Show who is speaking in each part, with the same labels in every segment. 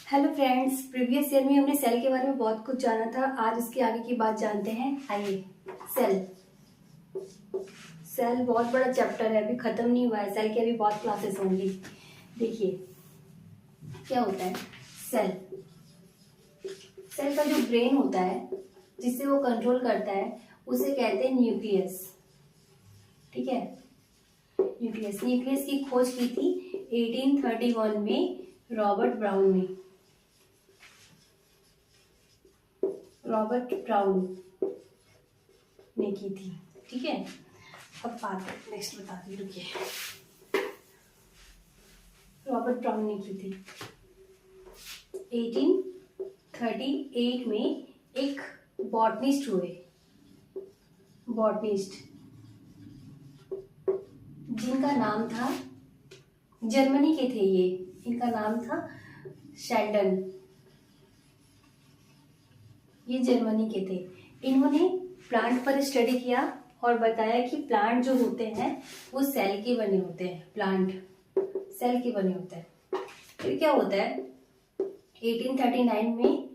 Speaker 1: Hello friends, previous year में हमने cell के बारे में बहुत कुछ जाना था। आज इसके आगे की बात जानते हैं। आइए। सेल सेल बहुत बड़ा चैप्टर है, अभी खत्म नहीं हुआ है। सेल की अभी बहुत क्लासेस होंगी। देखिए क्या होता है। सेल सेल का जो ब्रेन होता है जिससे वो कंट्रोल करता है उसे कहते हैं न्यूक्लियस। ठीक है, न्यूक्लियस की खोज की थी 1831 में रॉबर्ट ब्राउन ने की थी। ठीक है, अब बात नेक्स्ट बताती हूँ। रुकिए, रॉबर्ट ब्राउन ने की थी 1838 में। एक बॉटनिस्ट हुए, जिनका नाम था, जर्मनी के थे ये, इनका नाम था शेल्डन। ये जर्मनी के थे। इन्होंने प्लांट पर स्टडी किया और बताया कि प्लांट जो होते हैं वो सेल के बने होते हैं। प्लांट सेल के बने होते हैं। फिर क्या होता है, 1839 में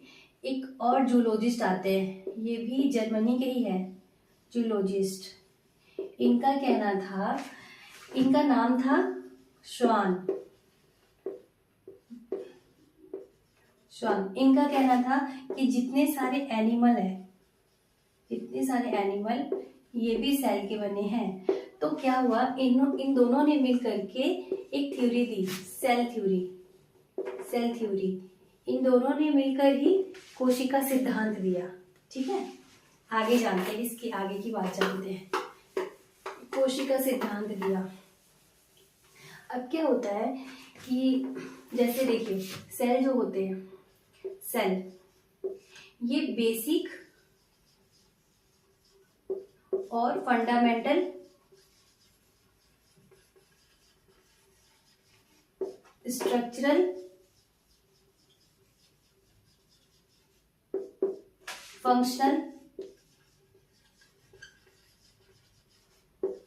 Speaker 1: एक और जूलॉजिस्ट आते हैं, ये भी जर्मनी के ही है जूलॉजिस्ट। इनका नाम था श्वान। इनका कहना था कि जितने सारे एनिमल ये भी सेल के बने हैं। तो क्या हुआ, इन दोनों ने मिल करके एक थ्योरी दी, सेल थ्योरी। इन दोनों ने मिलकर ही कोशिका सिद्धांत दिया। ठीक है, आगे जानते हैं, इसकी आगे की बात जानते हैं। कोशिका सिद्धांत दिया। अब क्या होता है कि जैसे देखिए, सेल जो होते हैं, ये बेसिक और fundamental structural functional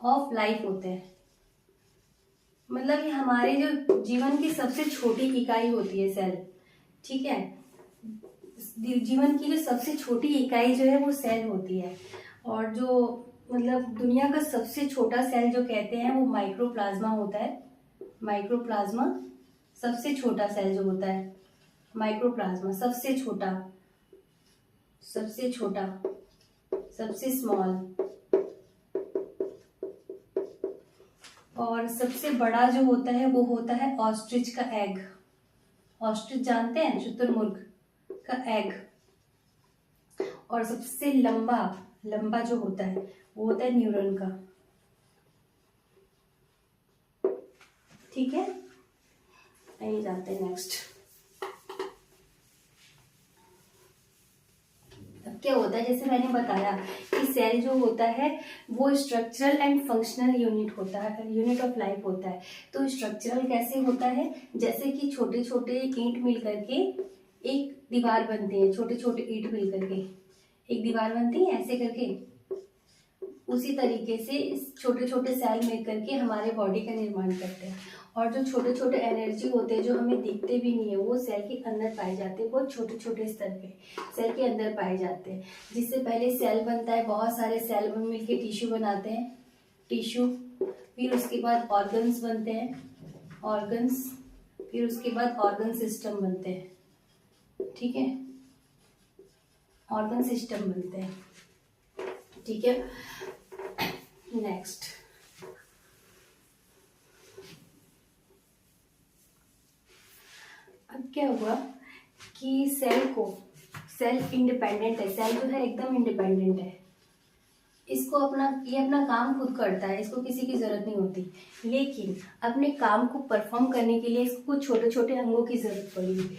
Speaker 1: of life होते हैं। मतलब ये हमारे जो जीवन की सबसे छोटी इकाई होती है सेल। ठीक है, जीवन की जो सबसे छोटी इकाई जो है वो सेल होती है। और जो मतलब दुनिया का सबसे छोटा सेल जो कहते हैं वो माइक्रोप्लाज्मा होता है। माइक्रोप्लाज्मा सबसे छोटा सेल जो होता है, माइक्रोप्लाज्मा सबसे छोटा, सबसे स्मॉल। और सबसे बड़ा जो होता है वो होता है ऑस्ट्रिच का एग। ऑस्ट्रिच जानते हैं, शुतुरमुर्ग का एग। और सबसे लंबा जो होता है वो होता है न्यूरॉन का। ठीक है, आइए जाते हैं नेक्स्ट। अब क्या होता है, जैसे मैंने बताया कि सेल जो होता है वो स्ट्रक्चरल एंड फंक्शनल यूनिट होता है, यूनिट ऑफ लाइफ होता है। तो स्ट्रक्चरल कैसे होता है, जैसे कि छोटे छोटे ईंट मिल करके एक दीवार बनते हैं। छोटे छोटे ईंट मिल करके एक दीवार बनती है ऐसे करके। उसी तरीके से छोटे छोटे सेल मिल करके हमारे बॉडी का निर्माण करते हैं। और जो छोटे छोटे एनर्जी होते हैं जो हमें दिखते भी नहीं है वो सेल के अंदर पाए जाते हैं। बहुत छोटे छोटे स्तर पे सेल के अंदर पाए जाते हैं। जिससे पहले सेल बनता है, बहुत सारे सेल मिलकर टिश्यू बनाते हैं, फिर उसके बाद ऑर्गन्स बनते हैं, फिर उसके बाद ऑर्गन सिस्टम बनते हैं। ठीक है, ऑर्गन सिस्टम बनते हैं। ठीक है, नेक्स्ट। अब क्या हुआ कि सेल इंडिपेंडेंट है। सेल जो है एकदम इंडिपेंडेंट है। इसको ये अपना काम खुद करता है, इसको किसी की जरूरत नहीं होती। लेकिन अपने काम को परफॉर्म करने के लिए इसको कुछ छोटे छोटे अंगों की जरूरत पड़ी।